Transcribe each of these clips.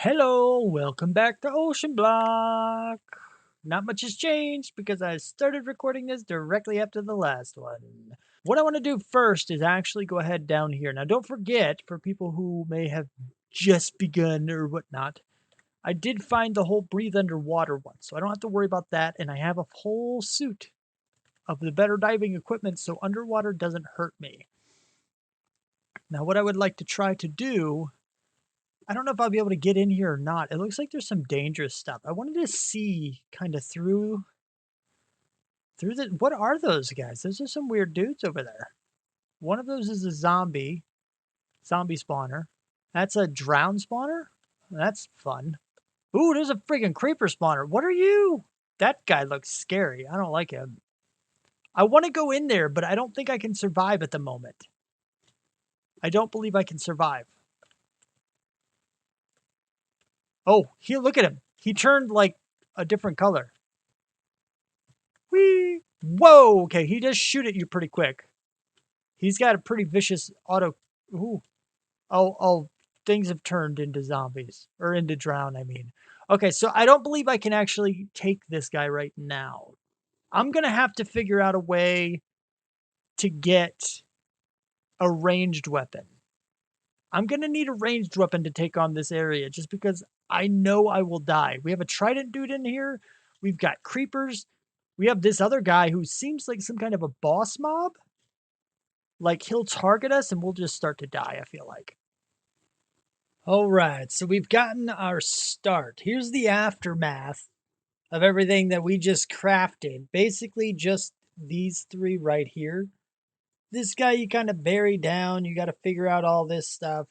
Hello, welcome back to Oceanblock. Not much has changed because I started recording this directly after the last one. What I want to do first is actually go ahead down here. Now, don't forget, for people who may have just begun or whatnot, I did find the whole breathe underwater one, so I don't have to worry about that, and I have a whole suit of the better diving equipment so underwater doesn't hurt me. Now, what I would like to try to do, I don't know if I'll be able to get in here or not. It looks like there's some dangerous stuff. I wanted to see kind of through the, what are those guys? Those are some weird dudes over there. One of those is a zombie spawner. That's a drown spawner. That's fun. Ooh, there's a freaking creeper spawner. What are you? That guy looks scary. I don't like him. I want to go in there, but I don't think I can survive at the moment. I don't believe I can survive. Oh, here, look at him. He turned like a different color. Whee! Whoa! Okay, he does shoot at you pretty quick. He's got a pretty vicious auto. Ooh. Oh, things have turned into zombies. Or into drown, I mean. Okay, so I don't believe I can actually take this guy right now. I'm going to have to figure out a way to get a ranged weapon. I'm going to need a ranged weapon to take on this area just because I know I will die. We have a trident dude in here. We've got creepers. We have this other guy who seems like some kind of a boss mob. Like he'll target us and we'll just start to die, I feel like. All right, so we've gotten our start. Here's the aftermath of everything that we just crafted. Basically just these three right here. This guy you kind of bury down. You got to figure out all this stuff.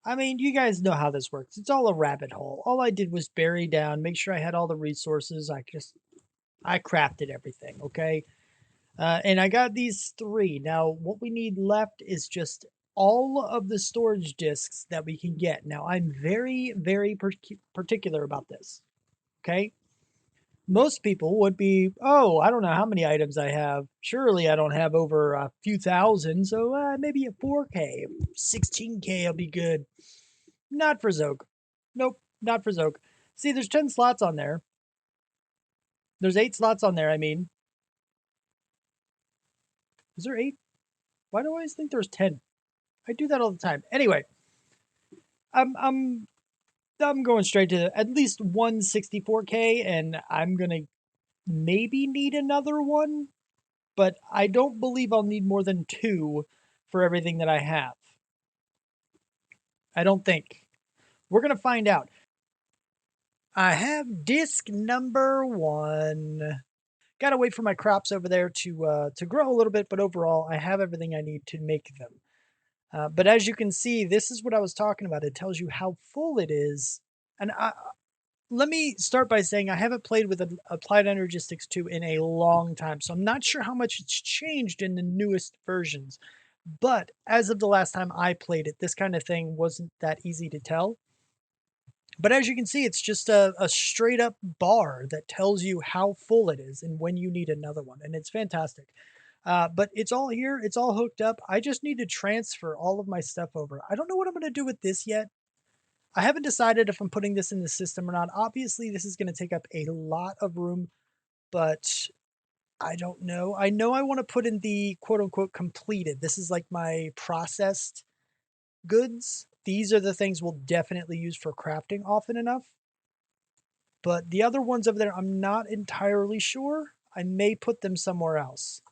I mean, you guys know how this works. It's all a rabbit hole. All I did was bury down, make sure I had all the resources. I crafted everything, okay? And I got these three. Now, what we need left is just all of the storage disks that we can get. Now, I'm very, very particular about this, okay? Most people would be, oh, I don't know how many items I have. Surely I don't have over a few thousand, so maybe a 4K, 16K will be good. Not for Xogue. Nope, not for Xogue. See, there's 10 slots on there. There's 8 slots on there, I mean. Is there 8? Why do I always think there's 10? I do that all the time. Anyway, I'm going straight to at least 164K, and I'm gonna maybe need another one, but I don't believe I'll need more than 2 for everything that I have. I don't think. We're gonna find out. I have disc number 1. Gotta wait for my crops over there to grow a little bit, but overall, I have everything I need to make them. But as you can see, this is what I was talking about. It tells you how full it is. And let me start by saying I haven't played with Applied Energistics 2 in a long time, so I'm not sure how much it's changed in the newest versions. But as of the last time I played it, this kind of thing wasn't that easy to tell. But as you can see, it's just a straight up bar that tells you how full it is and when you need another one. And it's fantastic. But it's all here. It's all hooked up. I just need to transfer all of my stuff over. I don't know what I'm going to do with this yet. I haven't decided if I'm putting this in the system or not. Obviously, this is going to take up a lot of room, but I don't know. I know I want to put in the quote unquote completed. This is like my processed goods. These are the things we'll definitely use for crafting often enough. But the other ones over there, I'm not entirely sure. I may put them somewhere else.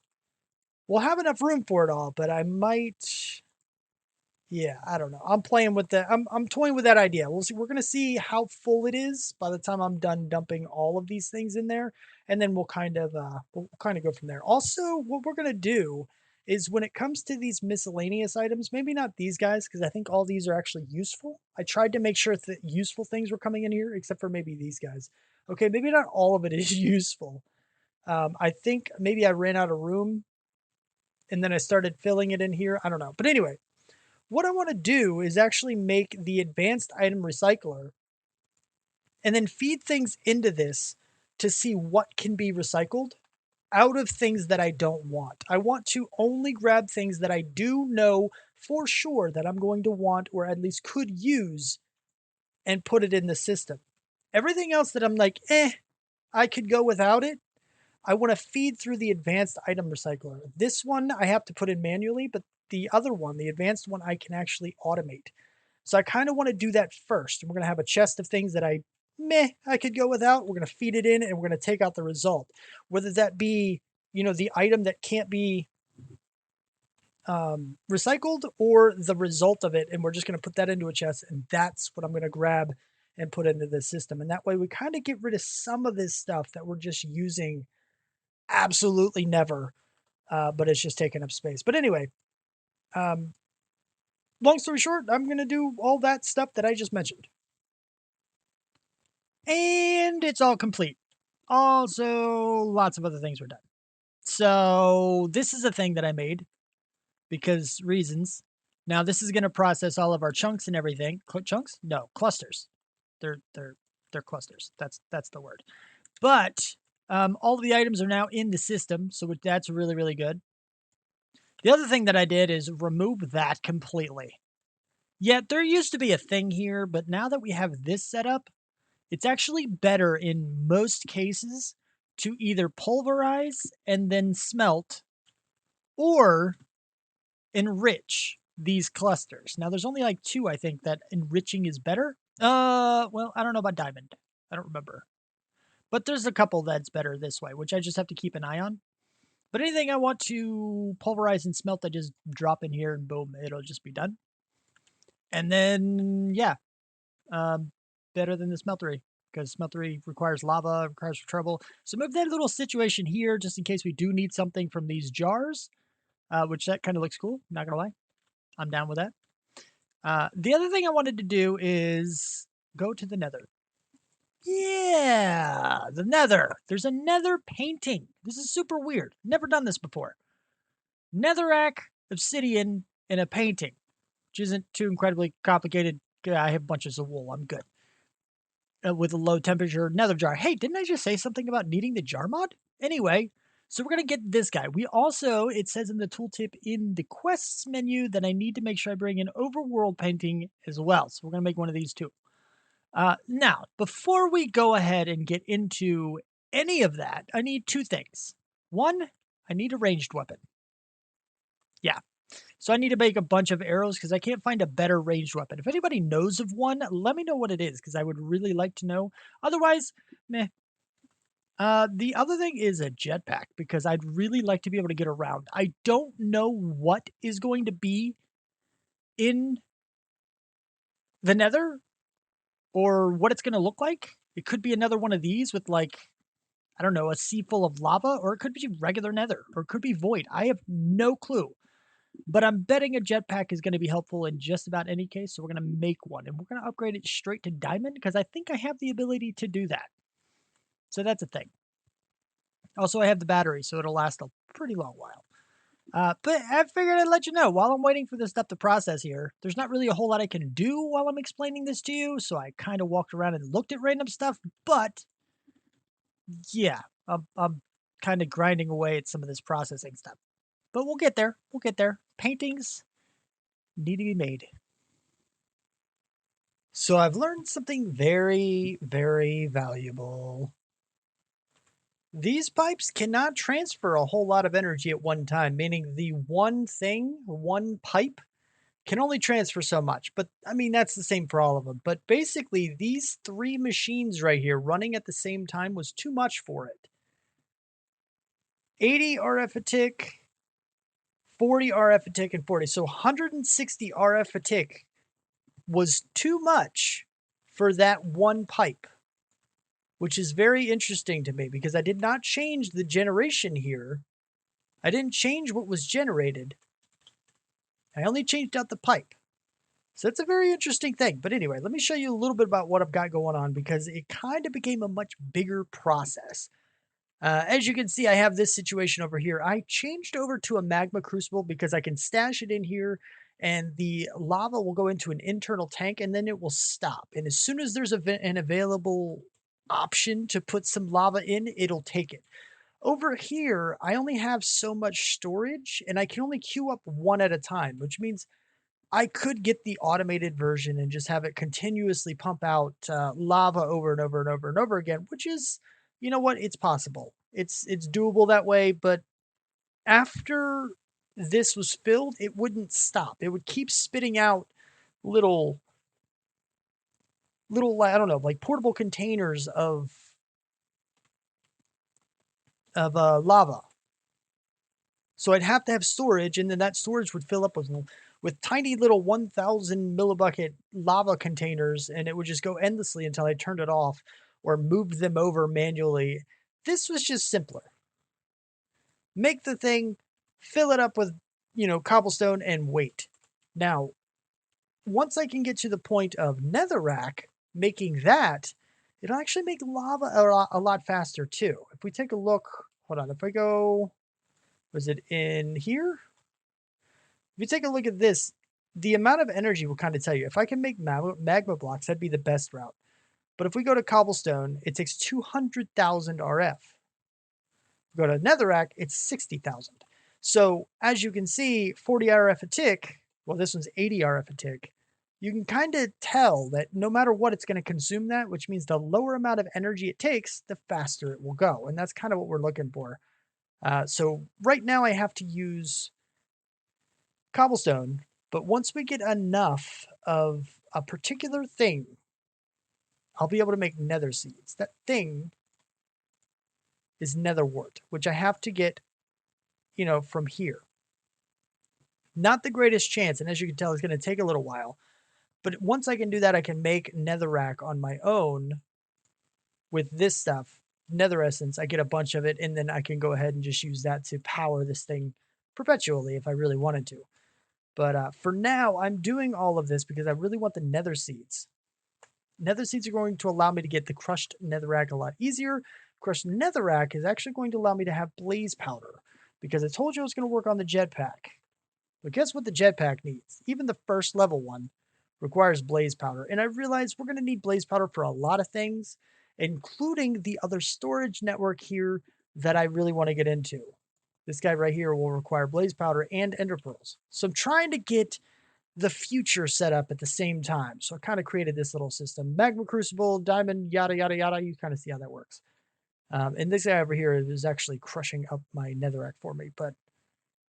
We'll have enough room for it all, but I might. Yeah, I don't know. I'm playing with that. I'm toying with that idea. We'll see. We're gonna see how full it is by the time I'm done dumping all of these things in there, and then we'll kind of go from there. Also, what we're gonna do is when it comes to these miscellaneous items, maybe not these guys because I think all these are actually useful. I tried to make sure that useful things were coming in here, except for maybe these guys. Okay, maybe not all of it is useful. I think maybe I ran out of room, and then I started filling it in here. I don't know, but anyway. What I want to do is actually make the advanced item recycler and then feed things into this to see what can be recycled out of things that I don't want. I want to only grab things that I do know for sure that I'm going to want or at least could use and put it in the system. Everything else that I'm like, I could go without it, I want to feed through the advanced item recycler. This one I have to put in manually, but the other one, the advanced one, I can actually automate. So I kind of want to do that first. We're going to have a chest of things that I could go without. We're going to feed it in and we're going to take out the result. Whether that be, the item that can't be recycled or the result of it. And we're just going to put that into a chest. And that's what I'm going to grab and put into the system. And that way we kind of get rid of some of this stuff that we're just using absolutely never. But it's just taking up space. But anyway, long story short, I'm going to do all that stuff that I just mentioned. And it's all complete. Also, lots of other things were done. So this is a thing that I made because reasons. Now this is going to process all of our chunks and everything. Chunks? No, clusters. They're clusters. That's the word. But all of the items are now in the system, so that's really, really good. The other thing that I did is remove that completely. Yeah, there used to be a thing here, but now that we have this set up, it's actually better in most cases to either pulverize and then smelt or enrich these clusters. Now, there's only like 2, I think, that enriching is better. Well, I don't know about diamond. I don't remember. But there's a couple that's better this way, which I just have to keep an eye on. But anything I want to pulverize and smelt, I just drop in here and boom, it'll just be done. And then, yeah, better than the smeltery because smeltery requires lava, requires trouble. So move that little situation here just in case we do need something from these jars, which that kind of looks cool. Not going to lie. I'm down with that. The other thing I wanted to do is go to the Nether. Yeah, the Nether. There's a Nether painting. This is super weird. Never done this before. Netherrack obsidian in a painting, which isn't too incredibly complicated. I have bunches of wool. I'm good. With a low temperature nether jar. Hey, didn't I just say something about needing the jar mod? Anyway, so we're going to get this guy. We also, it says in the tooltip in the quests menu that I need to make sure I bring an overworld painting as well. So we're going to make one of these too. Now, before we go ahead and get into any of that, I need 2 things. One, I need a ranged weapon. Yeah. So I need to make a bunch of arrows because I can't find a better ranged weapon. If anybody knows of one, let me know what it is because I would really like to know. Otherwise, meh. The other thing is a jetpack because I'd really like to be able to get around. I don't know what is going to be in the Nether or what it's going to look like. It could be another one of these with like, I don't know, a sea full of lava, or it could be regular Nether, or it could be void. I have no clue. But I'm betting a jetpack is going to be helpful in just about any case, so we're going to make one. And we're going to upgrade it straight to diamond because I think I have the ability to do that. So that's a thing. Also, I have the battery, so it'll last a pretty long while. But I figured I'd let you know, while I'm waiting for this stuff to process here, there's not really a whole lot I can do while I'm explaining this to you, so I kind of walked around and looked at random stuff, but yeah, I'm kind of grinding away at some of this processing stuff. But we'll get there. We'll get there. Paintings need to be made. So I've learned something very, very valuable. These pipes cannot transfer a whole lot of energy at one time, meaning the one pipe can only transfer so much. But I mean, that's the same for all of them. But basically, these 3 machines right here running at the same time was too much for it. 80 RF a tick, 40 RF a tick, and 40. So 160 RF a tick was too much for that one pipe, which is very interesting to me because I did not change the generation here. I didn't change what was generated. I only changed out the pipe. So that's a very interesting thing. But anyway, let me show you a little bit about what I've got going on because it kind of became a much bigger process. As you can see, I have this situation over here. I changed over to a magma crucible because I can stash it in here and the lava will go into an internal tank and then it will stop. And as soon as there's an available option to put some lava in, it'll take it. Over here, I only have so much storage and I can only queue up one at a time, which means I could get the automated version and just have it continuously pump out lava over and over and over and over again, which is, you know what, it's possible. It's doable that way, but after this was filled, it wouldn't stop. It would keep spitting out little I don't know, like portable containers of lava. So I'd have to have storage, and then that storage would fill up with tiny little 1,000 millibucket lava containers, and it would just go endlessly until I turned it off or moved them over manually. This was just simpler. Make the thing, fill it up with, cobblestone, and wait. Now, once I can get to the point of netherrack, making that, it'll actually make lava a lot faster too. If we take a look, hold on, if I go, was it in here? If you take a look at this, the amount of energy will kind of tell you. If I can make magma blocks, that'd be the best route. But if we go to cobblestone, it takes 200,000 RF. Go to netherrack, it's 60,000. So as you can see, 40 RF a tick, well, this one's 80 RF a tick. You can kind of tell that no matter what, it's going to consume that, which means the lower amount of energy it takes, the faster it will go. And that's kind of what we're looking for. So right now I have to use cobblestone, but once we get enough of a particular thing, I'll be able to make nether seeds. That thing is nether wart, which I have to get, from here. Not the greatest chance, and as you can tell, it's going to take a little while. But once I can do that, I can make netherrack on my own with this stuff. Nether essence, I get a bunch of it, and then I can go ahead and just use that to power this thing perpetually if I really wanted to. But for now, I'm doing all of this because I really want the nether seeds. Nether seeds are going to allow me to get the crushed netherrack a lot easier. Crushed netherrack is actually going to allow me to have blaze powder because I told you I was going to work on the jetpack. But guess what the jetpack needs? Even the first level one requires blaze powder. And I realized we're going to need blaze powder for a lot of things, including the other storage network here that I really want to get into. This guy right here will require blaze powder and ender pearls. So I'm trying to get the future set up at the same time. So I kind of created this little system. Magma crucible, diamond, yada, yada, yada. You kind of see how that works. And this guy over here is actually crushing up my netherrack for me. But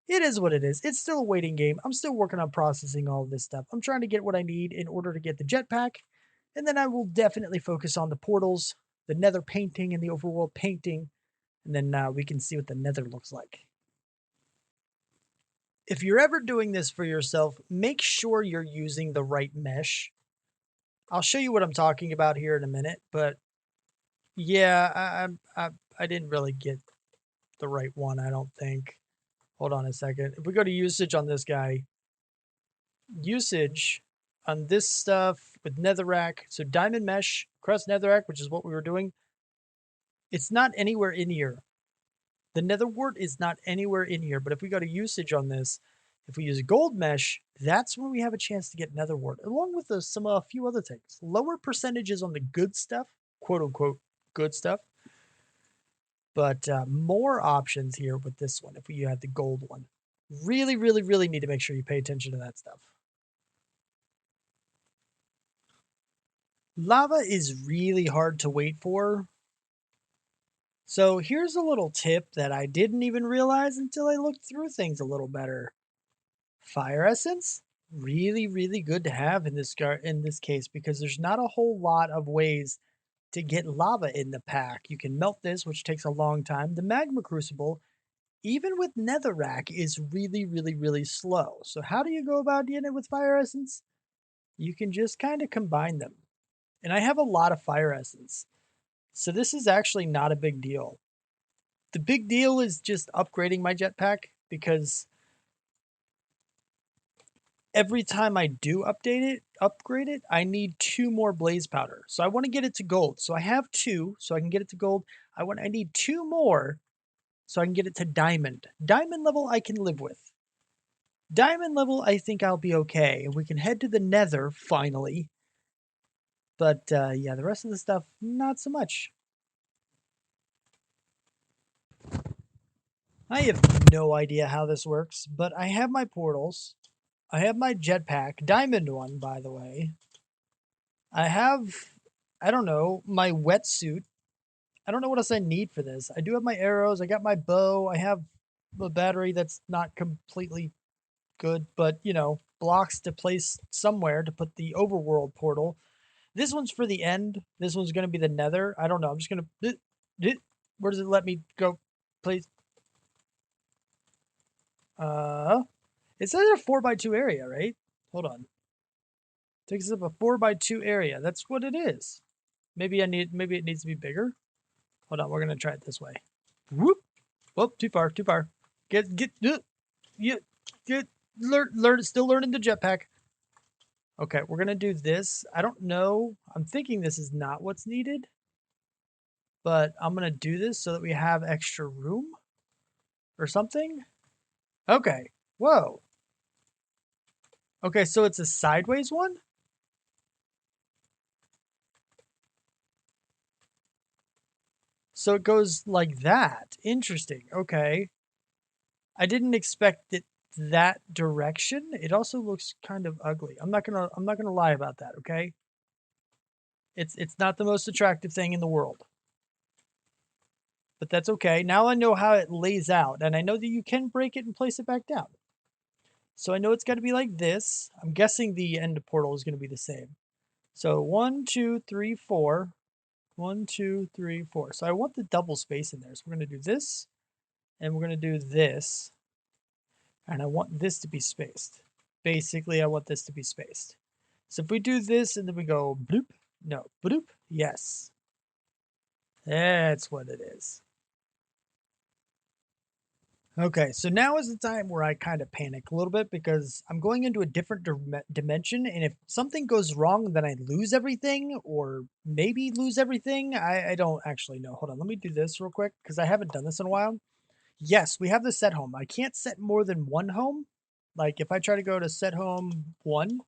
it is what it is. It's still a waiting game. I'm still working on processing all of this stuff. I'm trying to get what I need in order to get the jetpack. And then I will definitely focus on the portals, the nether painting, and the overworld painting. And then we can see what the nether looks like. If you're ever doing this for yourself, make sure you're using the right mesh. I'll show you what I'm talking about here in a minute, but yeah, I didn't really get the right one, I don't think. Hold on a second. If we go to usage on this guy, usage on this stuff with netherrack, so diamond mesh, crust netherrack, which is what we were doing, it's not anywhere in here. The nether wart is not anywhere in here, but if we go to usage on this, if we use gold mesh, that's when we have a chance to get nether wart, along with a few other things. Lower percentages on the good stuff, quote unquote good stuff, but more options here with this one if we have the gold one. Really, really, really need to make sure you pay attention to that stuff. Lava is really hard to wait for. So here's a little tip that I didn't even realize until I looked through things a little better. Fire essence, really, really good to have in this case because there's not a whole lot of ways to get lava in the pack. You can melt this, which takes a long time. The magma crucible, even with netherrack, is really, really, really slow. So how do you go about getting it with fire essence? You can just kind of combine them. And I have a lot of fire essence. So this is actually not a big deal. The big deal is just upgrading my jetpack because every time I do upgrade it, I need 2 more blaze powder. So I want to get it to gold. So I have 2, so I can get it to gold. I need 2 more so I can get it to diamond. Diamond level I can live with. Diamond level I think I'll be okay. We can head to the nether finally. But yeah, the rest of the stuff, not so much. I have no idea how this works, but I have my portals. I have my jetpack, diamond one, by the way. I have, I don't know, my wetsuit. I don't know what else I need for this. I do have my arrows. I got my bow. I have a battery that's not completely good, but you know, blocks to place somewhere to put the overworld portal. This one's for the end. This one's going to be the nether. I don't know. I'm just going to... Where does it let me go? Please. It says a 4x2 area, right? Hold on. Takes up a 4x2 area. That's what it is. Maybe it needs to be bigger. Hold on, we're gonna try it this way. Whoop! Whoop! Too far. Too far. Yeah. Learn. Still learning the jetpack. Okay, we're gonna do this. I don't know. I'm thinking this is not what's needed, but I'm gonna do this so that we have extra room or something. Okay. Whoa. Okay, so it's a sideways one. So it goes like that. Interesting. Okay. I didn't expect it that direction. It also looks kind of ugly. I'm not gonna lie about that, okay? It's not the most attractive thing in the world. But that's okay. Now I know how it lays out, and I know that you can break it and place it back down. So I know it's gotta be like this. I'm guessing the end portal is gonna be the same. So 1, 2, 3, 4. 1, 2, 3, 4. So I want the double space in there. So we're gonna do this, and we're gonna do this. And I want this to be spaced. Basically, I want this to be spaced. So if we do this and then we go bloop, no, bloop, yes. That's what it is. Okay, so now is the time where I kind of panic a little bit because I'm going into a different dimension, and if something goes wrong, then I lose everything, or maybe lose everything. I don't actually know. Hold on, let me do this real quick because I haven't done this in a while. Yes, we have the set home. I can't set more than one home. Like if I try to go to set home 1,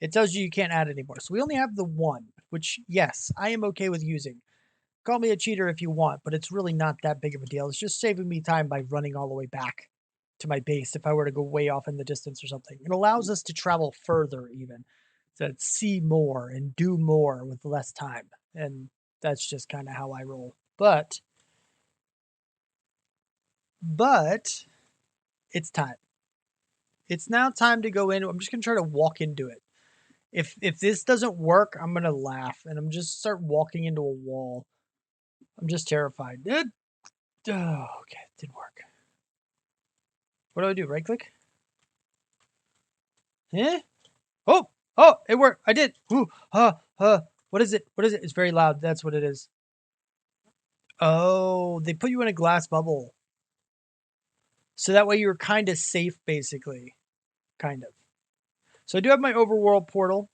it tells you can't add anymore. So we only have the 1, which yes, I am okay with using. Call me a cheater if you want, but it's really not that big of a deal. It's just saving me time by running all the way back to my base if I were to go way off in the distance or something. It allows us to travel further even, to see more and do more with less time. And that's just kind of how I roll. But it's time. It's now time to go in. I'm just gonna try to walk into it. If this doesn't work, I'm gonna laugh and I'm just start walking into a wall. I'm just terrified. Oh, okay, it didn't work. What do I do? Right click? Eh? Oh, it worked. I did. Ooh, what is it? What is it? It's very loud. That's what it is. Oh, they put you in a glass bubble. So that way you're kind of safe, basically. Kind of. So I do have my overworld portal.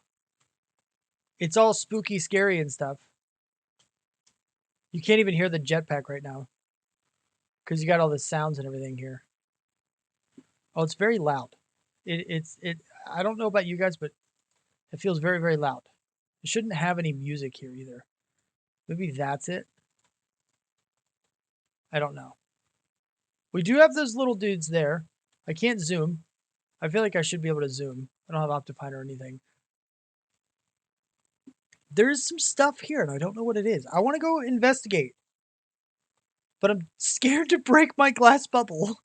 It's all spooky, scary, and stuff. You can't even hear the jetpack right now because you got all the sounds and everything here. Oh, it's very loud. It. I don't know about you guys, but it feels very, very loud. It shouldn't have any music here either. Maybe that's it. I don't know. We do have those little dudes there. I can't zoom. I feel like I should be able to zoom. I don't have Optifine or anything. There's some stuff here, and I don't know what it is. I want to go investigate, but I'm scared to break my glass bubble.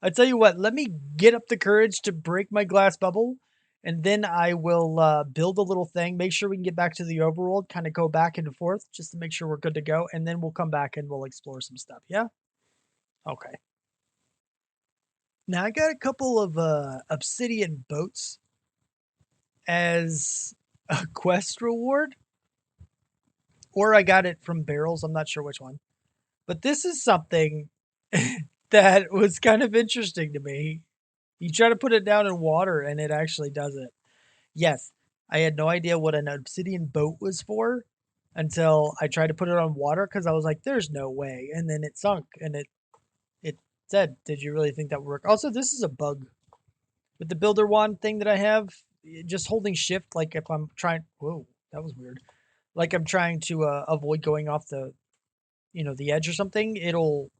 I tell you what, let me get up the courage to break my glass bubble, and then I will build a little thing, make sure we can get back to the overworld, kind of go back and forth just to make sure we're good to go, and then we'll come back and we'll explore some stuff, yeah? Okay. Now I got a couple of obsidian boats as a quest reward, or I got it from barrels, I'm not sure which one. But this is something that was kind of interesting to me. You try to put it down in water and it actually does it. Yes, I had no idea what an obsidian boat was for until I tried to put it on water because I was like, there's no way. And then it sunk and it said, did you really think that would work? Also, this is a bug. With the builder wand thing that I have, just holding shift, like if I'm trying, whoa, that was weird. Like I'm trying to avoid going off the, the edge or something, it'll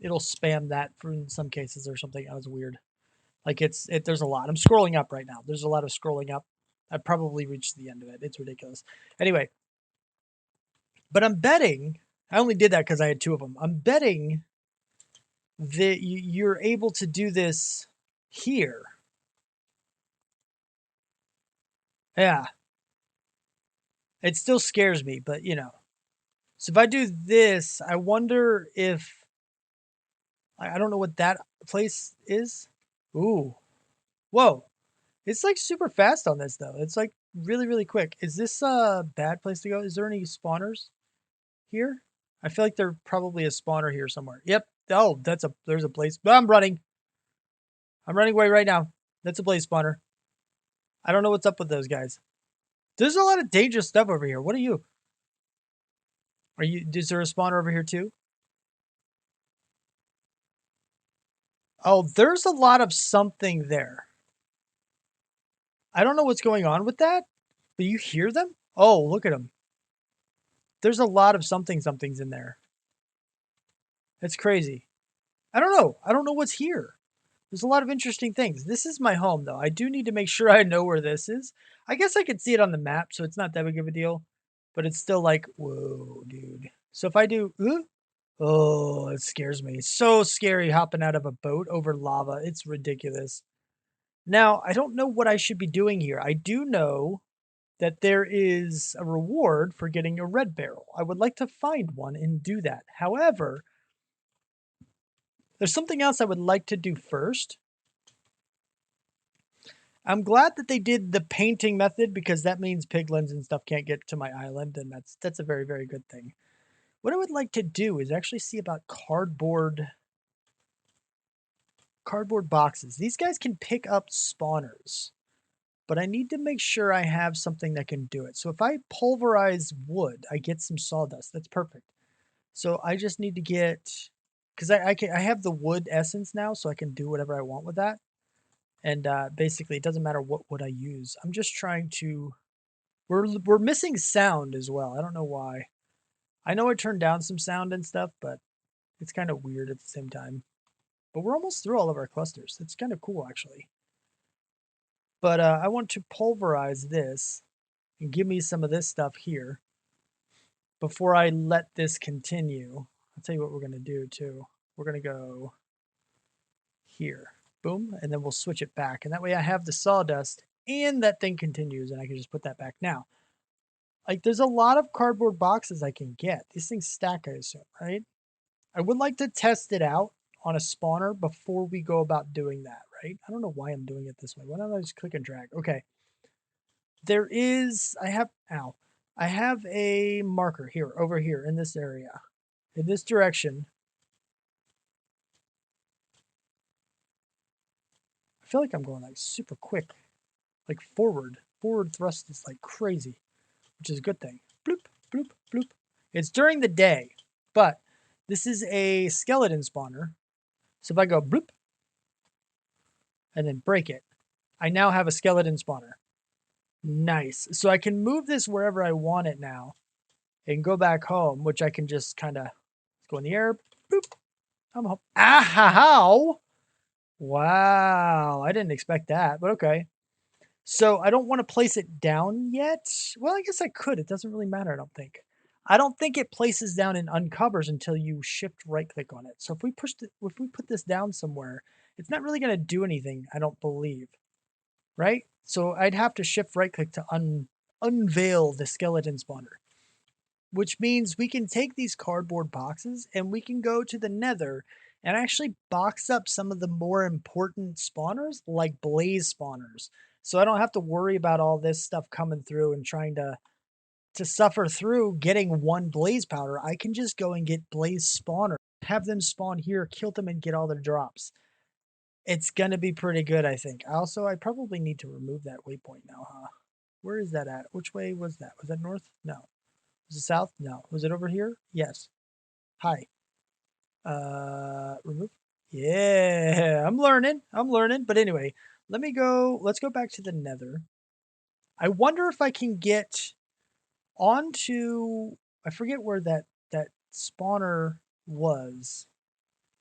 spam that for in some cases or something. That was weird. Like there's a lot. I'm scrolling up right now. There's a lot of scrolling up. I probably reached the end of it. It's ridiculous. Anyway, but I'm betting. I only did that because I had 2 of them. I'm betting that you're able to do this here. Yeah. It still scares me, but you know. So if I do this, I wonder if I don't know what that place is. Ooh. Whoa. It's like super fast on this though. It's like really, really quick. Is this a bad place to go? Is there any spawners here? I feel like there's probably a spawner here somewhere. Yep. Oh, there's a place. But I'm running. I'm running away right now. That's a blaze spawner. I don't know what's up with those guys. There's a lot of dangerous stuff over here. What are you? Is there a spawner over here too? Oh, there's a lot of something there. I don't know what's going on with that, but you hear them? Oh, look at them. There's a lot of somethings in there. It's crazy. I don't know. I don't know what's here. There's a lot of interesting things. This is my home, though. I do need to make sure I know where this is. I guess I could see it on the map, so it's not that big of a deal. But it's still like, whoa, dude. So if I do, oh, it scares me. It's so scary hopping out of a boat over lava. It's ridiculous. Now, I don't know what I should be doing here. I do know that there is a reward for getting a red barrel. I would like to find one and do that. However, there's something else I would like to do first. I'm glad that they did the painting method because that means piglins and stuff can't get to my island, and that's a very, very good thing. What I would like to do is actually see about cardboard boxes. These guys can pick up spawners, but I need to make sure I have something that can do it. So if I pulverize wood, I get some sawdust. That's perfect. So I just need to get, because I have the wood essence now, so I can do whatever I want with that. And basically, it doesn't matter what wood I use. I'm just trying to. We're missing sound as well. I don't know why. I know I turned down some sound and stuff, but it's kind of weird at the same time. But we're almost through all of our clusters. It's kind of cool, actually. But I want to pulverize this and give me some of this stuff here before I let this continue. I'll tell you what we're going to do, too. We're going to go here. Boom. And then we'll switch it back. And that way I have the sawdust and that thing continues, and I can just put that back. Now, like, there's a lot of cardboard boxes I can get. These things stack, I assume, right? I would like to test it out on a spawner before we go about doing that, right? I don't know why I'm doing it this way. Why don't I just click and drag? Okay. I have a marker here, over here in this area, in this direction. I feel like I'm going like super quick, like forward. Forward thrust is like crazy, which is a good thing. Bloop, bloop, bloop. It's during the day, but this is a skeleton spawner. So if I go bloop and then break it, I now have a skeleton spawner. Nice. So I can move this wherever I want it now and go back home, which I can just kind of go in the air. Boop. I'm home. Ah, how? Wow. I didn't expect that, but okay. So I don't want to place it down yet. Well, I guess I could. It doesn't really matter, I don't think. I don't think it places down and uncovers until you shift right click on it. So if we put this down somewhere, it's not really going to do anything, I don't believe. Right? So I'd have to shift right click to unveil the skeleton spawner, which means we can take these cardboard boxes and we can go to the Nether and actually box up some of the more important spawners, like blaze spawners. So I don't have to worry about all this stuff coming through and trying to suffer through getting one blaze powder. I can just go and get blaze spawners, have them spawn here, kill them, and get all their drops. It's gonna be pretty good, I think. Also, I probably need to remove that waypoint now, huh? Where is that at? Which way was that? Was that north? No. Was it south? No. Was it over here? Yes. Hi. Remove. Yeah, I'm learning. I'm learning. But anyway, let's go back to the Nether. I wonder if I can get onto, I forget where that spawner was.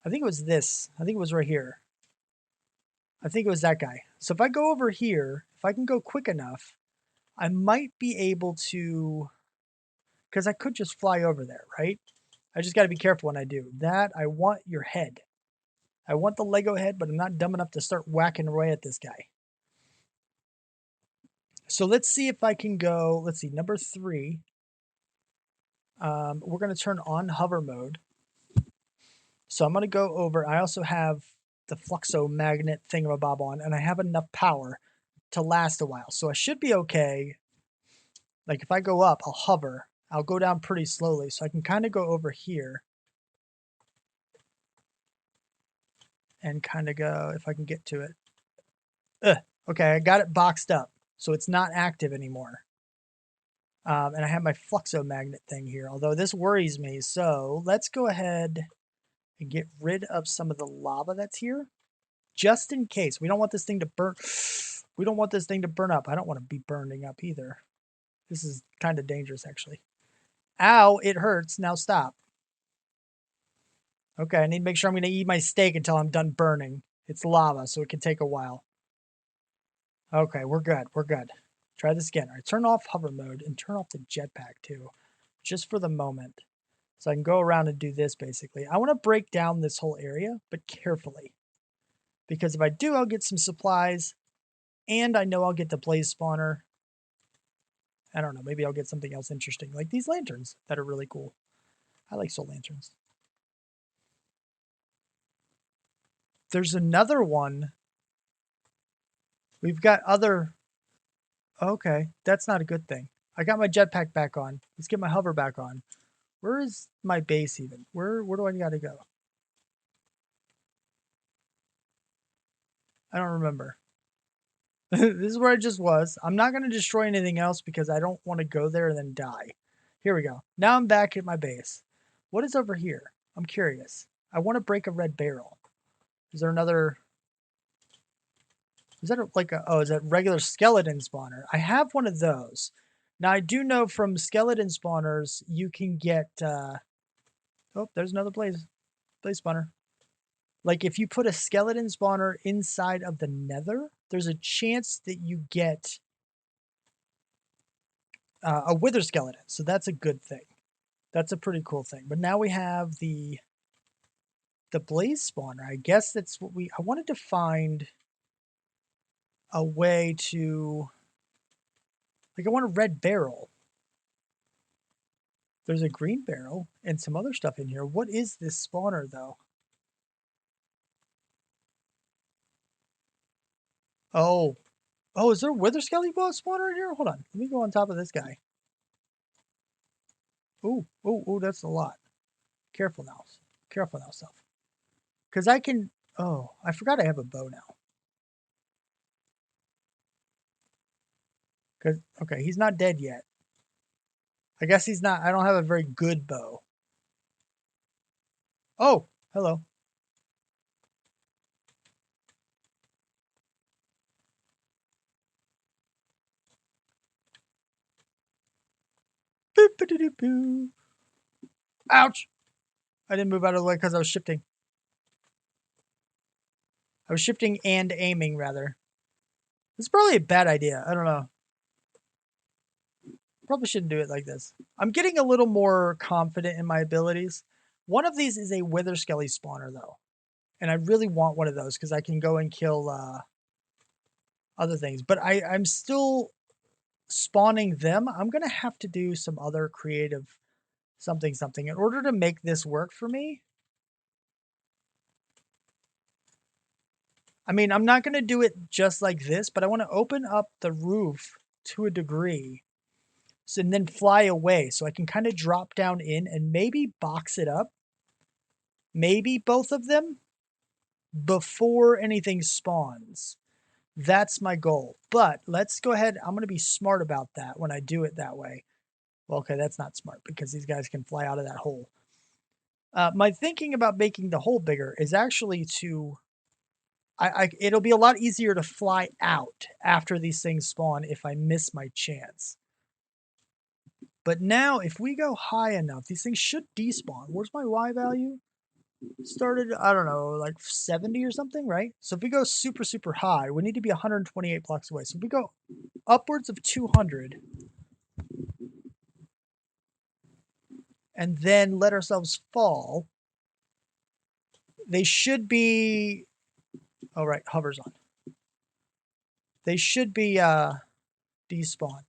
I think it was this. I think it was right here. I think it was that guy. So if I go over here, if I can go quick enough, I might be able to, because I could just fly over there, right? I just got to be careful when I do. That, I want your head. I want the Lego head, but I'm not dumb enough to start whacking away at this guy. So let's see if I can go, let's see, number 3. We're going to turn on hover mode. So I'm going to go over, I also have the fluxo magnet thingamabob on, and I have enough power to last a while. So I should be okay. Like if I go up, I'll hover. I'll go down pretty slowly. So I can kind of go over here and kind of go, if I can get to it. Okay, I got it boxed up. So it's not active anymore. And I have my fluxo magnet thing here, although this worries me. So let's go ahead and get rid of some of the lava that's here, just in case. We don't want this thing to burn. We don't want this thing to burn up. I don't want to be burning up either. This is kind of dangerous, actually. Ow, it hurts. Now stop. Okay, I need to make sure I'm going to eat my steak until I'm done burning. It's lava, so it can take a while. Okay, we're good. We're good. Try this again. All right, turn off hover mode and turn off the jetpack too, just for the moment. So I can go around and do this basically. I want to break down this whole area, but carefully. Because if I do, I'll get some supplies, and I know I'll get the blaze spawner. I don't know, maybe I'll get something else interesting, like these lanterns that are really cool. I like soul lanterns. There's another one. We've got other... Okay, that's not a good thing. I got my jetpack back on. Let's get my hover back on. Where is my base even? Where do I gotta go? I don't remember. This is where I just was. I'm not going to destroy anything else because I don't want to go there and then die. Here we go. Now I'm back at my base. What is over here? I'm curious. I want to break a red barrel. Is there another... Is that like a... Oh, is that regular skeleton spawner? I have one of those. Now, I do know from skeleton spawners, you can get... Oh, there's another blaze spawner. Like, if you put a skeleton spawner inside of the Nether, there's a chance that you get a wither skeleton. So that's a good thing. That's a pretty cool thing. But now we have the blaze spawner. I guess that's what I wanted to find a way to... Like, I want a red barrel. There's a green barrel and some other stuff in here. What is this spawner, though? Oh. Oh, is there a wither skeleton spawner in here? Hold on. Let me go on top of this guy. Ooh, ooh, ooh, that's a lot. Careful now. Careful now, stuff. Because I can... Oh, I forgot I have a bow now. Because, okay, he's not dead yet. I guess he's not... I don't have a very good bow. Oh, hello. Ouch! I didn't move out of the way because I was shifting. I was shifting and aiming, rather. It's probably a bad idea. I don't know. Probably shouldn't do it like this. I'm getting a little more confident in my abilities. One of these is a wither skelly spawner, though. And I really want one of those because I can go and kill other things. But I'm still spawning them. I'm going to have to do some other creative something. In order to make this work for me, I mean, I'm not going to do it just like this, but I want to open up the roof to a degree so, and then fly away so I can kind of drop down in and maybe box it up. Maybe both of them before anything spawns. That's my goal. But let's go ahead. I'm going to be smart about that when I do it that way. Well, okay, that's not smart because these guys can fly out of that hole. My thinking about making the hole bigger is actually to... it'll be a lot easier to fly out after these things spawn if I miss my chance. But now, if we go high enough, these things should despawn. Where's my Y value? started, I don't know, like 70 or something, right? So if we go super, super high, we need to be 128 blocks away. So if we go upwards of 200 and then let ourselves fall, they should be, oh, right, hover's on. They should be despawned.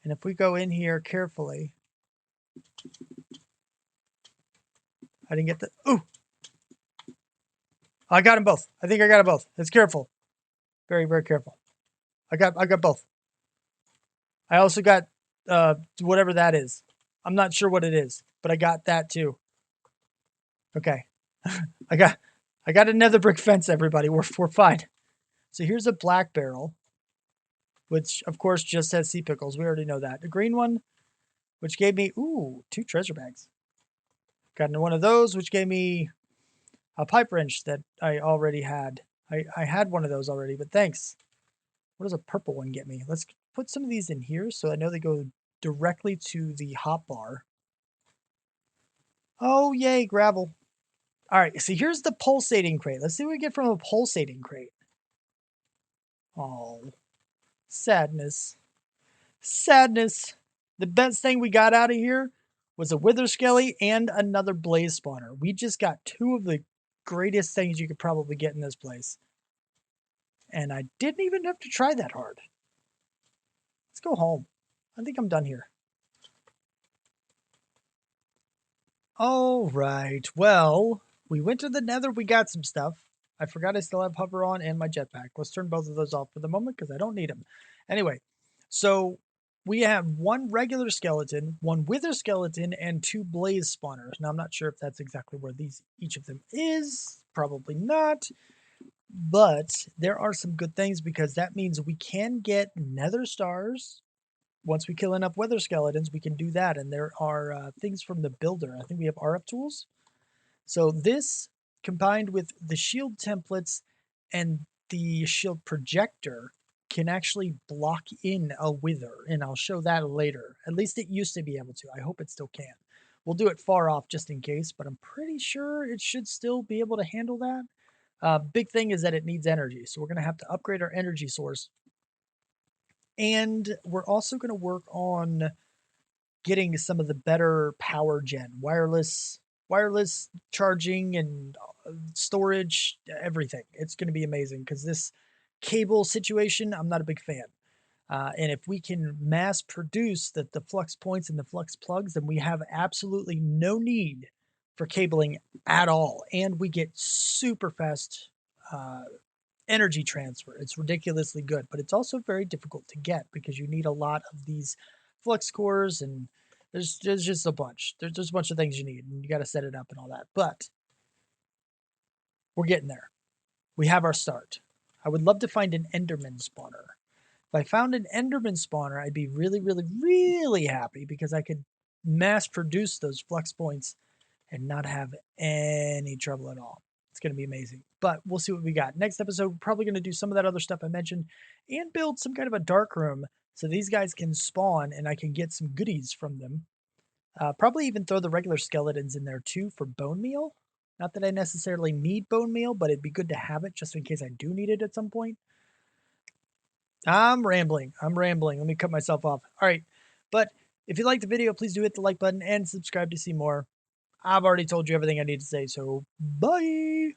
And if we go in here carefully, I didn't get the, ooh, I got them both. I think I got them both. It's careful. Very, very careful. I got both. I also got whatever that is. I'm not sure what it is, but I got that too. Okay. I got another brick fence, everybody. We're fine. So here's a black barrel, which of course just has sea pickles. We already know that. The green one, which gave me, ooh, 2 treasure bags. Got one of those, which gave me a pipe wrench that I already had. I had one of those already, but thanks. What does a purple one get me? Let's put some of these in here so I know they go directly to the hot bar. Oh, yay, gravel. All right, so here's the pulsating crate. Let's see what we get from a pulsating crate. Oh, sadness. Sadness. The best thing we got out of here was a wither skelly and another blaze spawner. We just got 2 of the greatest things you could probably get in this place. And I didn't even have to try that hard. Let's go home. I think I'm done here. All right. Well, we went to the Nether. We got some stuff. I forgot I still have hover on and my jetpack. Let's turn both of those off for the moment because I don't need them. Anyway, so we have 1 regular skeleton, 1 wither skeleton, and 2 blaze spawners. Now, I'm not sure if that's exactly where each of them is. Probably not. But there are some good things because that means we can get nether stars. Once we kill enough wither skeletons, we can do that. And there are things from the builder. I think we have RF tools. So this combined with the shield templates and the shield projector can actually block in a wither. And I'll show that later. At least it used to be able to. I hope it still can. We'll do it far off just in case, but I'm pretty sure it should still be able to handle that. Big thing is that it needs energy. So we're going to have to upgrade our energy source. And we're also going to work on getting some of the better power gen, wireless charging and storage, everything. It's going to be amazing because this cable situation, I'm not a big fan. And if we can mass produce the flux points and the flux plugs, then we have absolutely no need for cabling at all. And we get super fast energy transfer. It's ridiculously good, but it's also very difficult to get because you need a lot of these flux cores and there's just a bunch. There's a bunch of things you need and you got to set it up and all that. But we're getting there. We have our start. I would love to find an Enderman spawner. If I found an Enderman spawner, I'd be really, really, really happy because I could mass produce those flux points and not have any trouble at all. It's going to be amazing. But we'll see what we got. Next episode, we're probably going to do some of that other stuff I mentioned and build some kind of a dark room so these guys can spawn and I can get some goodies from them. Probably even throw the regular skeletons in there too for bone meal. Not that I necessarily need bone meal, but it'd be good to have it just in case I do need it at some point. I'm rambling. Let me cut myself off. All right. But if you liked the video, please do hit the like button and subscribe to see more. I've already told you everything I need to say, so bye.